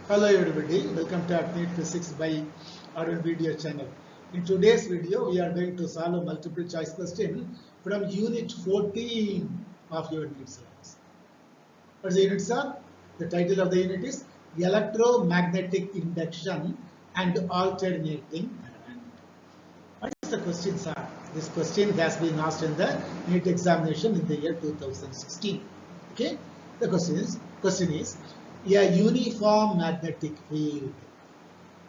Hello everybody, welcome to Actinate Physics by Arun Video channel. In today's video, we are going to solve a multiple choice question from Unit 14 of your unit syllabus. What's the unit, sir? The title of the unit is Electromagnetic Induction and Alternating Current. What is the question, sir? This question has been asked in the NEET examination in the year 2016. Okay, the question is a uniform magnetic field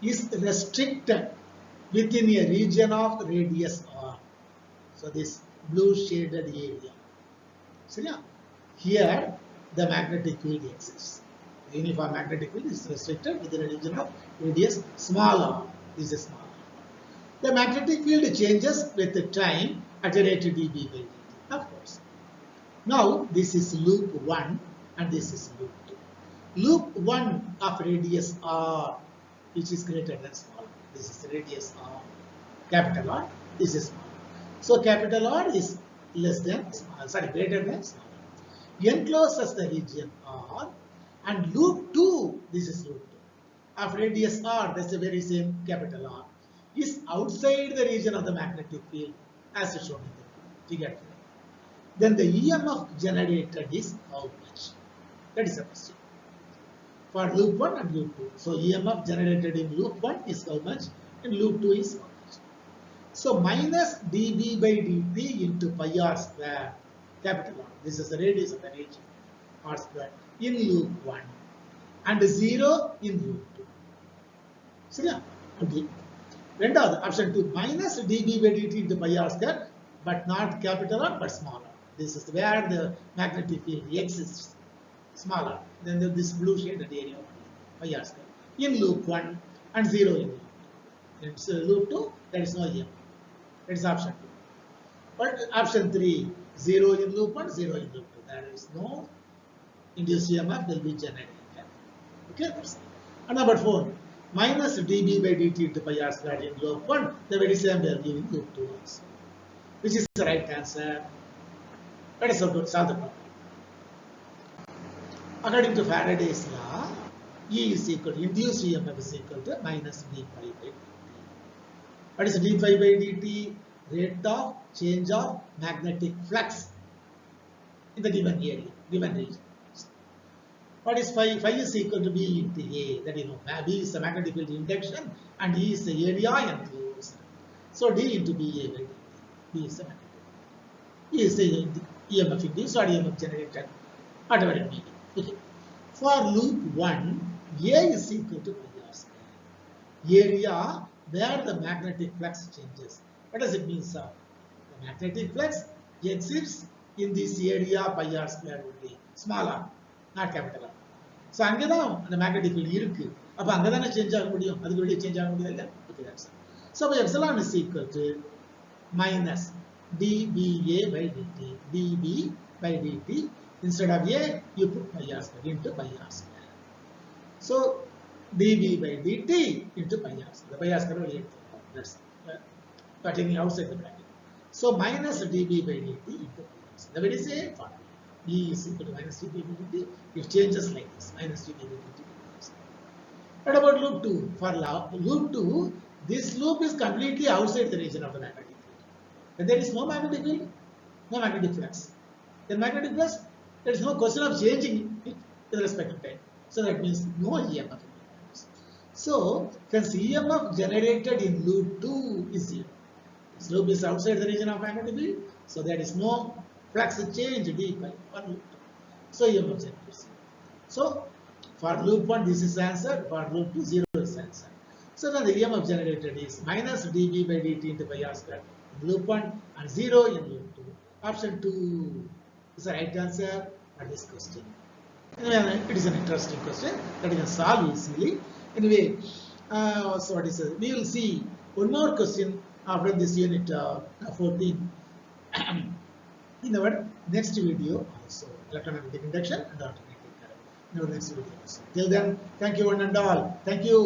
is restricted within a region of radius r. So this blue shaded area. So yeah, here the magnetic field exists. The uniform magnetic field is restricted within a region of radius small r. This is small r. The magnetic field changes with the time at a rate dB by dt. Of course. Now this is loop 1 and this is loop 2. Loop 1 of radius r, which is greater than small r. This is radius r, capital R, this is small r. So capital R is less than small, greater than small r. Encloses the region r, and loop 2, this is loop 2 of radius r, that's the very same capital R, is outside the region of the magnetic field as shown in the figure. Then the EMF generated is how much? That is the question. For loop 1 and loop 2. So EMF generated in loop 1 is how much? In loop 2 is how much? So minus dB by dt into pi r square, capital R. This is the radius of the region, r square, in loop 1 and 0 in loop 2. So yeah, okay. Rendahad, option 2, minus dB by dt into pi r square, but not capital R, but small r. This is where the magnetic field exists. Smaller than this blue shaded area pi r square in loop 1 and 0 in loop 2. It's loop 2, there is no EMF. That is option 2. But option 3, 0 in loop 1, 0 in loop 2. There is no induced EMF will be generated. Okay, that's it. And number 4, minus dB by dt into pi r square in loop 1, the very same we are giving loop 2 also. Which is the right answer? Let us solve the problem. According to Faraday's law, E is equal to induced EMF is equal to minus d phi by dt. What is d phi by dt? Rate of change of magnetic flux in the given area, given region. What is phi? Phi is equal to B into A. That you know, B is the magnetic field induction and E is the area enclosed. So D into BA by dt. B is the magnetic field. E is the EMF induced or EMF generated, whatever it may be. Okay. For loop 1, A is equal to pi r square. Area where the magnetic flux changes. What does it mean, sir? The magnetic flux exists in this area pi r square only. Small r, not capital R. So, அங்கதான் the magnetic field இருக்கு. அப்ப அங்கதானே change ஆக முடியும். அதுக்கு வெளியே change ஆக முடியாது இல்ல? Okay, that's it. So, epsilon is equal to minus dBA by dt. dB by dt. Instead of A, you put pi r square into pi r square. So, dB by dt into pi r square. The pi r square will be that's cutting outside the bracket. So, minus dB by dt into pi r square. The very same formula. E is equal to minus dB by dt. It changes like this. Minus dB by dt. What about loop 2? For loop 2, this loop is completely outside the region of the magnetic field. When there is no magnetic field, no magnetic flux. Then magnetic flux, there is no question of changing it with respect to time. So that means no EMF. So since EMF generated in loop 2 is 0. This loop is outside the region of magnetic field. So there is no flux change d by for loop 2. So EMF generates. So for loop 1 this is answer. For loop 2 0 is answer. So then the EMF generated is minus dB by dt into pi r square in loop 1 and 0 in loop 2. Option 2 is the right answer for this question. Anyway, it is an interesting question that you can solve easily. Anyway, so what is it? We will see one more question after this unit 14 in our next video also. Electromagnetic induction and alternating current in our next video also. Till then, thank you one and all. Thank you.